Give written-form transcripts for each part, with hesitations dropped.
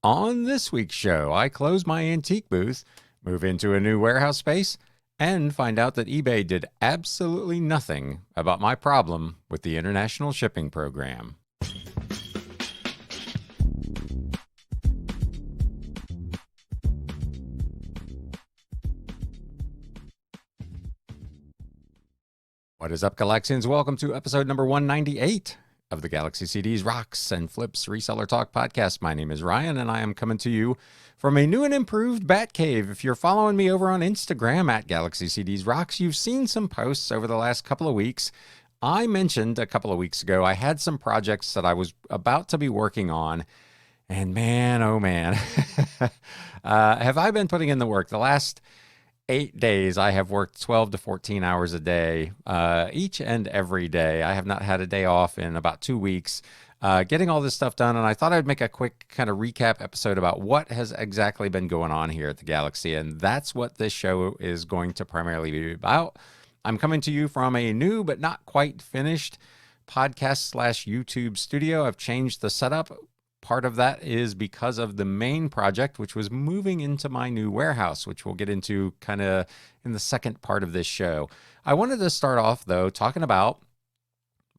On this week's show, I close my antique booth, move into a new warehouse space, and find out that eBay did absolutely nothing about my problem with the international shipping program. What is up, Galaxians? Welcome to episode number 198 of the Galaxy CDs Rocks and Flips Reseller Talk podcast. My name is Ryan, and I am coming to you from a new and improved Bat Cave. If you're following me over on Instagram at Galaxy CDs Rocks, you've seen some posts over the last couple of weeks. I mentioned a couple of weeks ago I had some projects that I was about to be working on, and man, oh man, have I been putting in the work. The last 8 days, I have worked 12 to 14 hours a day, each and every day. I have not had a day off in about 2 weeks, getting all this stuff done. And I thought I'd make a quick kind of recap episode about what has exactly been going on here at the Galaxy. And that's what this show is going to primarily be about. I'm coming to you from a new but not quite finished podcast / YouTube studio. I've changed the setup. Part of that is because of the main project, which was moving into my new warehouse, which we'll get into kind of in the second part of this show. I wanted to start off, though, talking about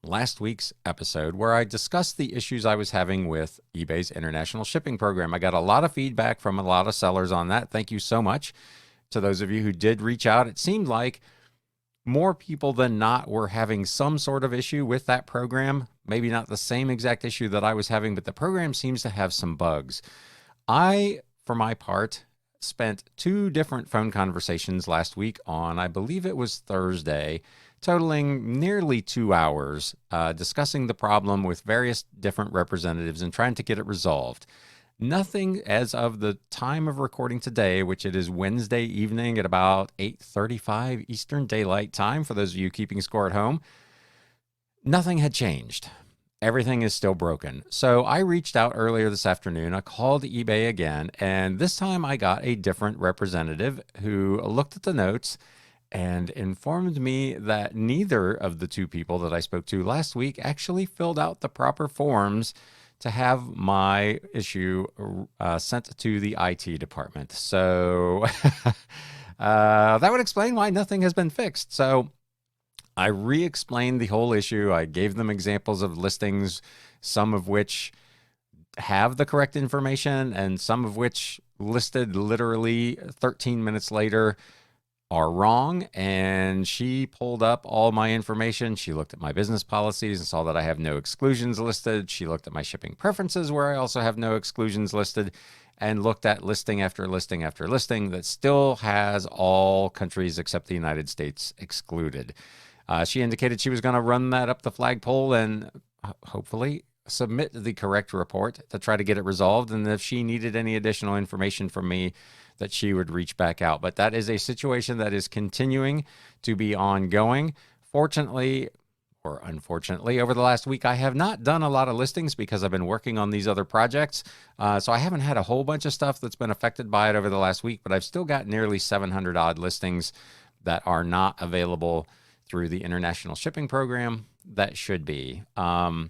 last week's episode where I discussed the issues I was having with eBay's international shipping program. I got a lot of feedback from a lot of sellers on that. Thank you so much to those of you who did reach out. It seemed like more people than not were having some sort of issue with that program. Maybe not the same exact issue that I was having, but the program seems to have some bugs. I, for my part, spent 2 different phone conversations last week on, I believe it was Thursday, totaling nearly 2 hours, discussing the problem with various different representatives and trying to get it resolved. Nothing as of the time of recording today, which it is Wednesday evening at about 8:35 Eastern Daylight Time, for those of you keeping score at home, nothing had changed. Everything is still broken. So I reached out earlier this afternoon. I called eBay again, and this time I got a different representative who looked at the notes and informed me that neither of the 2 people that I spoke to last week actually filled out the proper forms to have my issue sent to the IT department. So that would explain why nothing has been fixed. So I re-explained the whole issue. I gave them examples of listings, some of which have the correct information and some of which listed literally 13 minutes later are wrong. And she pulled up all my information. She looked at my business policies and saw that I have no exclusions listed. She looked at my shipping preferences where I also have no exclusions listed, and looked at listing after listing after listing that still has all countries except the United States excluded. She indicated she was going to run that up the flagpole and hopefully submit the correct report to try to get it resolved. And if she needed any additional information from me, that she would reach back out. But that is a situation that is continuing to be ongoing. Fortunately, or unfortunately, over the last week, I have not done a lot of listings because I've been working on these other projects. So I haven't had a whole bunch of stuff that's been affected by it over the last week, but I've still got nearly 700 odd listings that are not available through the international shipping program that should be. I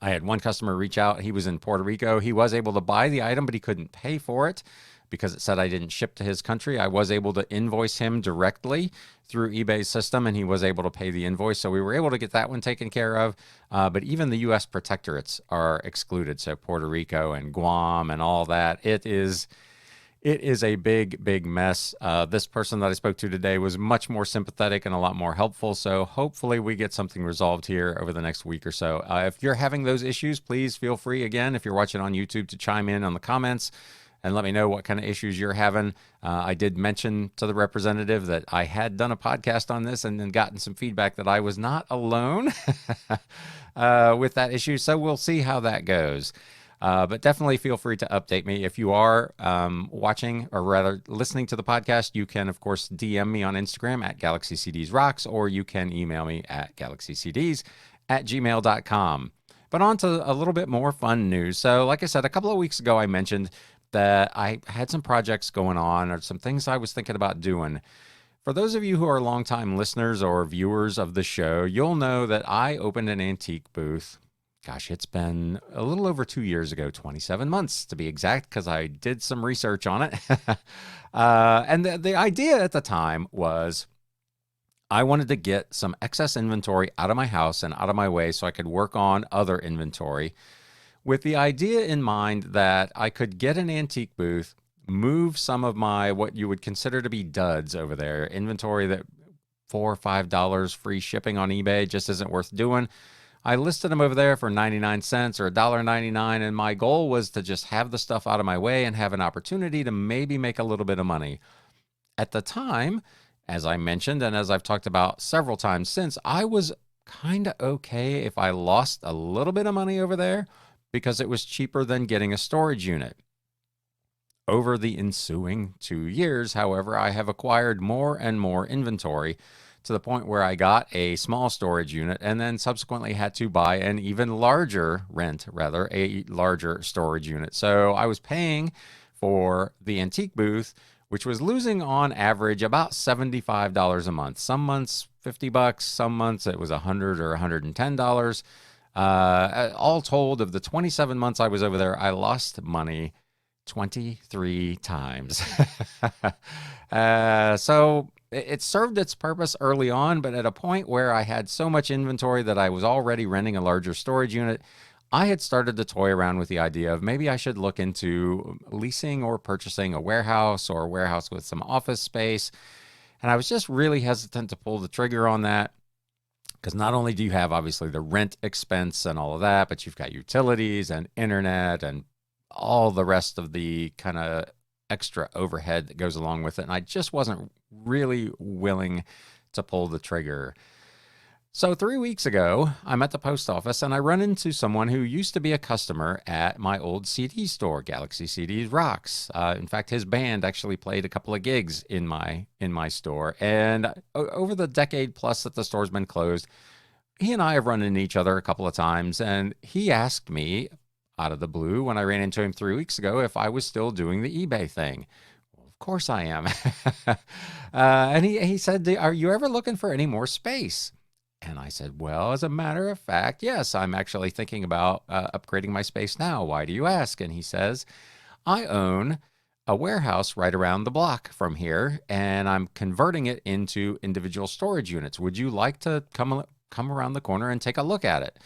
had one customer reach out. He was in Puerto Rico. He was able to buy the item, but he couldn't pay for it because it said I didn't ship to his country. I was able to invoice him directly through eBay's system, and he was able to pay the invoice. So we were able to get that one taken care of. But even the U.S. protectorates are excluded. So Puerto Rico and Guam and all that. It is a big, big mess. This person that I spoke to today was much more sympathetic and a lot more helpful. So hopefully we get something resolved here over the next week or so. If you're having those issues, please feel free, again, if you're watching on YouTube, to chime in on the comments and let me know what kind of issues you're having. I did mention to the representative that I had done a podcast on this and then gotten some feedback that I was not alone with that issue. So we'll see how that goes. But definitely feel free to update me. If you are watching, or rather listening to the podcast, you can, of course, DM me on Instagram at GalaxyCDsRocks, or you can email me at galaxycds@gmail.com. But on to a little bit more fun news. So like I said, a couple of weeks ago, I mentioned that I had some projects going on, or some things I was thinking about doing. For those of you who are longtime listeners or viewers of the show, you'll know that I opened an antique booth gosh, it's been a little over 2 years ago, 27 months to be exact, because I did some research on it. And the idea at the time was I wanted to get some excess inventory out of my house and out of my way so I could work on other inventory, with the idea in mind that I could get an antique booth, move some of my what you would consider to be duds over there, inventory that $4 or $5 free shipping on eBay just isn't worth doing. I listed them over there for 99 cents or $1.99, and my goal was to just have the stuff out of my way and have an opportunity to maybe make a little bit of money. At the time, as I mentioned, and as I've talked about several times since, I was kind of okay if I lost a little bit of money over there because it was cheaper than getting a storage unit. Over the ensuing 2 years, however, I have acquired more and more inventory to the point where I got a small storage unit and then subsequently had to buy an even larger a larger storage unit. So I was paying for the antique booth, which was losing on average about $75 a month. Some months, $50, some months it was $100 or $110. All told, of the 27 months I was over there, I lost money 23 times. So it served its purpose early on, but at a point where I had so much inventory that I was already renting a larger storage unit, I had started to toy around with the idea of maybe I should look into leasing or purchasing a warehouse or a warehouse with some office space. And I was just really hesitant to pull the trigger on that, because not only do you have obviously the rent expense and all of that, but you've got utilities and internet and all the rest of the kind of extra overhead that goes along with it. And I just wasn't really willing to pull the trigger. So 3 weeks ago, I'm at the post office and I run into someone who used to be a customer at my old CD store, Galaxy CDs Rocks. In fact, his band actually played a couple of gigs in my store. And over the decade plus that the store's been closed, he and I have run into each other a couple of times. And he asked me out of the blue when I ran into him 3 weeks ago if I was still doing the eBay thing. Well, of course I am. And he said, "Are you ever looking for any more space?" And I said, "Well, as a matter of fact, yes, I'm actually thinking about upgrading my space now. Why do you ask?" And he says, "I own a warehouse right around the block from here, and I'm converting it into individual storage units. Would you like to come around the corner and take a look at it?"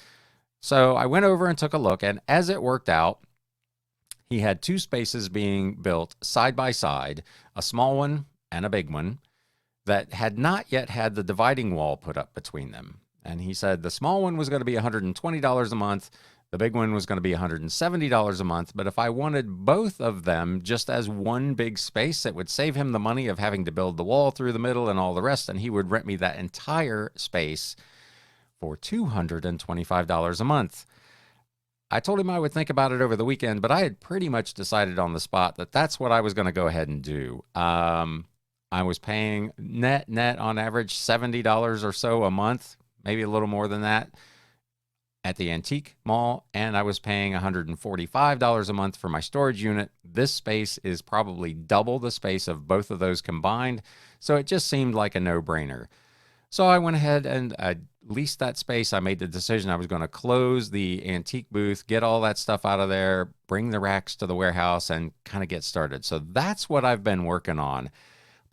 So I went over and took a look, and as it worked out, he had two spaces being built side by side, a small one and a big one, that had not yet had the dividing wall put up between them. And he said the small one was going to be $120 a month. The big one was going to be $170 a month. But if I wanted both of them just as one big space, it would save him the money of having to build the wall through the middle and all the rest. And he would rent me that entire space for $225 a month. I told him I would think about it over the weekend, but I had pretty much decided on the spot that that's what I was going to go ahead and do. I was paying net on average $70 or so a month, maybe a little more than that, at the antique mall, and I was paying $145 a month for my storage unit. This space is probably double the space of both of those combined, so it just seemed like a no-brainer. So I went ahead and I leased that space. I made the decision I was going to close the antique booth, get all that stuff out of there, bring the racks to the warehouse, and kind of get started. So that's what I've been working on.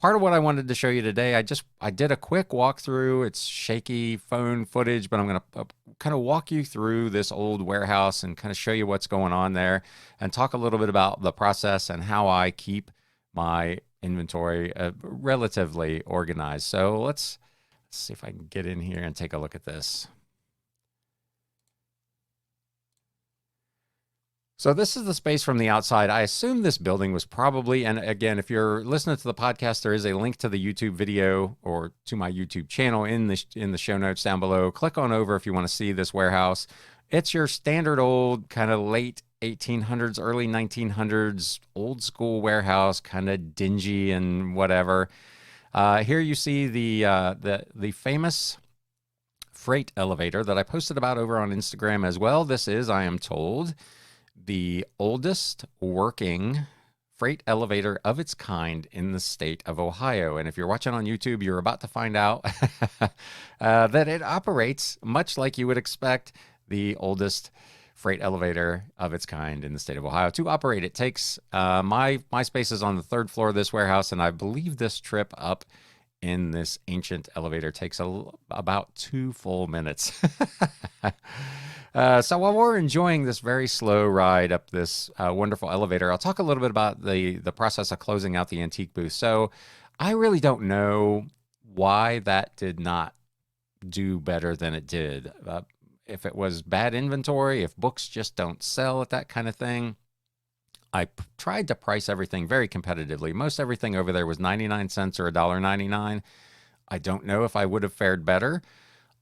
Part of what I wanted to show you today, I did a quick walkthrough. It's shaky phone footage, but I'm going to kind of walk you through this old warehouse and kind of show you what's going on there and talk a little bit about the process and how I keep my inventory relatively organized. So let's see if I can get in here and take a look at this. So this is the space from the outside. I assume this building was probably, and again, if you're listening to the podcast, there is a link to the YouTube video or to my YouTube channel in the show notes down below. Click on over if you want to see this warehouse. It's your standard old kind of late 1800s, early 1900s, old school warehouse, kind of dingy and whatever. Here you see the famous freight elevator that I posted about over on Instagram as well. This is, I am told, the oldest working freight elevator of its kind in the state of Ohio. And if you're watching on YouTube, you're about to find out that it operates much like you would expect the oldest freight elevator of its kind in the state of Ohio to operate. It takes my space is on the third floor of this warehouse, and I believe this trip up in this ancient elevator takes about 2 full minutes. So while we're enjoying this very slow ride up this wonderful elevator, I'll talk a little bit about the process of closing out the antique booth. So I really don't know why that did not do better than it did. If it was bad inventory, if books just don't sell at that kind of thing. I tried to price everything very competitively. Most everything over there was 99 cents or $1.99. I don't know if I would have fared better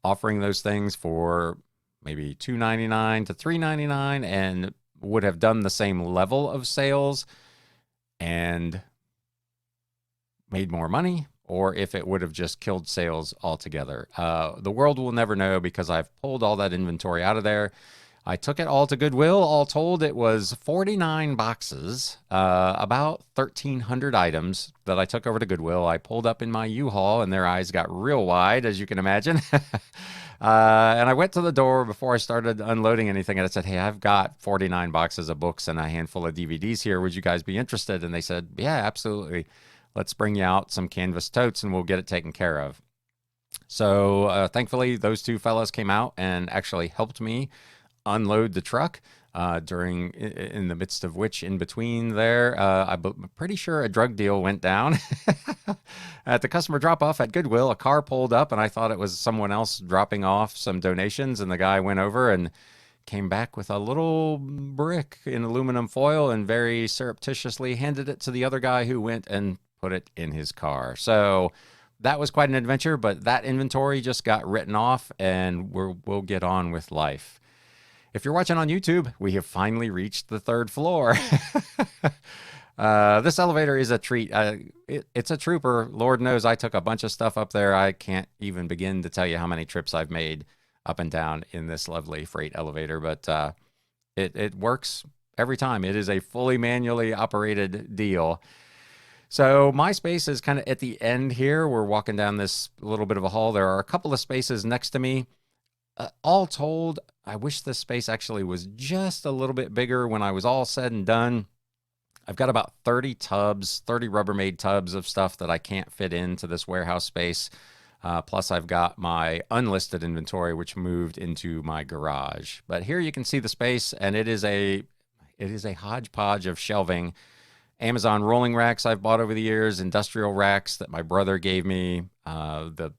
offering those things for maybe $2.99 to $3.99 and would have done the same level of sales and made more money, or if it would have just killed sales altogether. The world will never know because I've pulled all that inventory out of there. I took it all to Goodwill. All told, it was 49 boxes, about 1,300 items that I took over to Goodwill. I pulled up in my U-Haul, and their eyes got real wide, as you can imagine. And I went to the door before I started unloading anything, and I said, hey, I've got 49 boxes of books and a handful of DVDs here. Would you guys be interested? And they said, yeah, absolutely. Let's bring you out some canvas totes, and we'll get it taken care of. So thankfully, those two fellas came out and actually helped me unload the truck in the midst of which, in between there, I'm pretty sure a drug deal went down. At the customer drop-off at Goodwill, a car pulled up, and I thought it was someone else dropping off some donations, and the guy went over and came back with a little brick in aluminum foil and very surreptitiously handed it to the other guy, who went and put it in his car. So that was quite an adventure, but that inventory just got written off, and we'll get on with life. If you're watching on YouTube, we have finally reached the third floor. This elevator is a treat. It's a trooper. Lord knows I took a bunch of stuff up there. I can't even begin to tell you how many trips I've made up and down in this lovely freight elevator, but it works every time. It is a fully manually operated deal. So my space is kind of at the end here. We're walking down this little bit of a hall. There are a couple of spaces next to me. All told, I wish this space actually was just a little bit bigger when I was all said and done. I've got about 30 tubs, 30 Rubbermaid tubs of stuff that I can't fit into this warehouse space. Plus, I've got my unlisted inventory, which moved into my garage. But here you can see the space, and it is a hodgepodge of shelving. Amazon rolling racks I've bought over the years, industrial racks that my brother gave me, the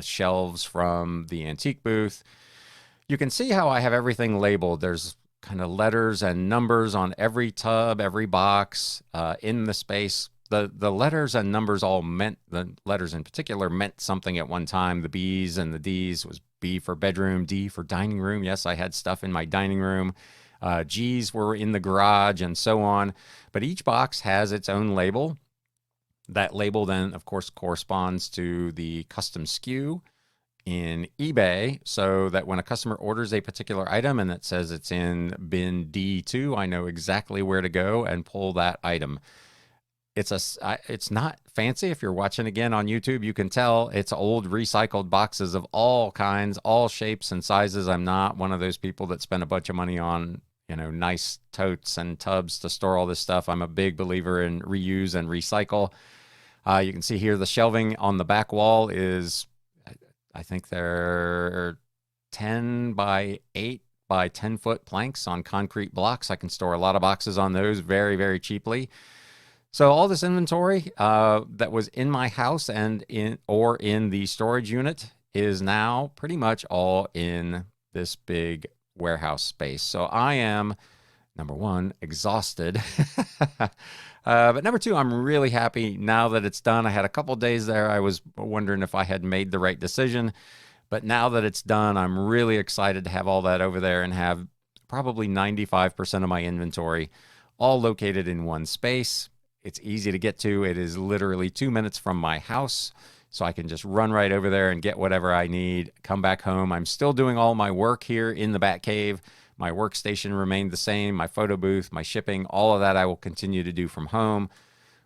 shelves from the antique booth. You can see how I have everything labeled. There's kind of letters and numbers on every tub, every box in the space. The letters and numbers the letters in particular meant something at one time. The B's and the D's was B for bedroom, D for dining room. Yes, I had stuff in my dining room. G's were in the garage, and so on. But each box has its own label. That label then, of course, corresponds to the custom SKU in eBay, so that when a customer orders a particular item and it says it's in bin D2, I know exactly where to go and pull that item. It's not fancy. If you're watching again on YouTube, you can tell it's old recycled boxes of all kinds, all shapes and sizes. I'm not one of those people that spend a bunch of money on, nice totes and tubs to store all this stuff. I'm a big believer in reuse and recycle. You can see here the shelving on the back wall is, I think they're 10 by 8 by 10 foot planks on concrete blocks. I can store a lot of boxes on those very, very cheaply. So all this inventory that was in my house and in the storage unit is now pretty much all in this big warehouse space. So I am, number one, exhausted. But number two, I'm really happy now that it's done. I had a couple days there. I was wondering if I had made the right decision. But now that it's done, I'm really excited to have all that over there and have probably 95% of my inventory all located in one space. It's easy to get to. It is literally 2 minutes from my house. So I can just run right over there and get whatever I need, come back home. I'm still doing all my work here in the Bat Cave. My workstation remained the same, my photo booth, my shipping, all of that I will continue to do from home.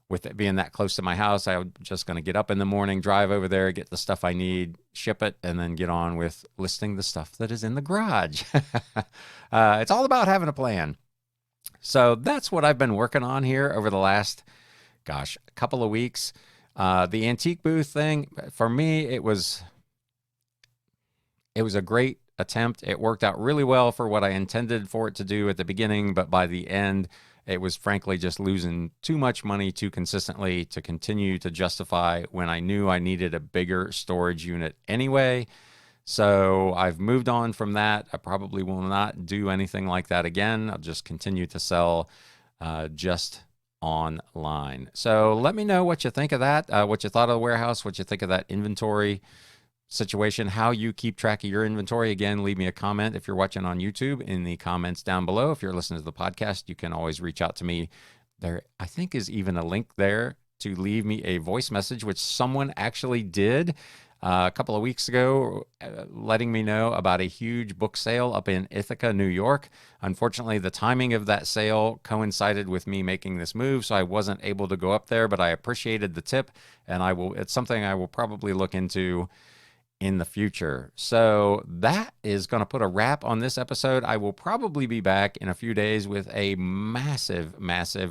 with it being that close to my house, I'm just going to get up in the morning, drive over there, get the stuff I need, ship it, and then get on with listing the stuff that is in the garage. It's all about having a plan. So that's what I've been working on here over the last, a couple of weeks. The antique booth thing, for me, it was a great attempt. It worked out really well for what I intended for it to do at the beginning, but by the end, it was frankly just losing too much money too consistently to continue to justify when I knew I needed a bigger storage unit anyway. So I've moved on from that. I probably will not do anything like that again. I'll just continue to sell just online. So let me know what you think of that, what you thought of the warehouse, what you think of that inventory situation, how you keep track of your inventory. Again, leave me a comment if you're watching on YouTube in the comments down below. If you're listening to the podcast, you can always reach out to me. There, I think, is even a link there to leave me a voice message, which someone actually did a couple of weeks ago, letting me know about a huge book sale up in Ithaca, New York. Unfortunately, the timing of that sale coincided with me making this move, so I wasn't able to go up there, but I appreciated the tip, and it's something I will probably look into in the future. So that is going to put a wrap on this episode. I will probably be back in a few days with a massive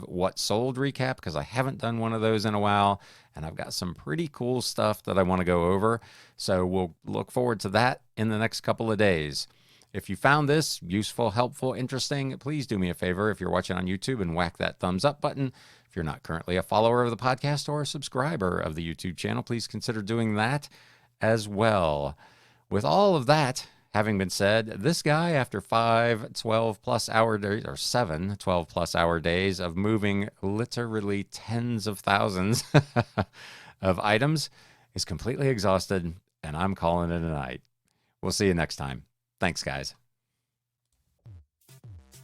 what sold recap, because I haven't done one of those in a while, and I've got some pretty cool stuff that I want to go over. So we'll look forward to that in the next couple of days. If you found this useful, helpful, interesting, please do me a favor if you're watching on YouTube and whack that thumbs up button. If you're not currently a follower of the podcast or a subscriber of the YouTube channel, please consider doing that as well. With all of that having been said, this guy, after 5 12+ hour days, or 7 12+ hour days of moving literally tens of thousands of items, is completely exhausted, and I'm calling it a night. We'll see you next time. Thanks, guys.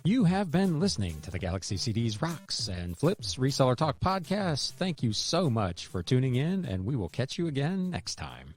You have been listening to the Galaxy CDs Rocks and Flips Reseller Talk podcast. Thank you so much for tuning in, and we will catch you again next time.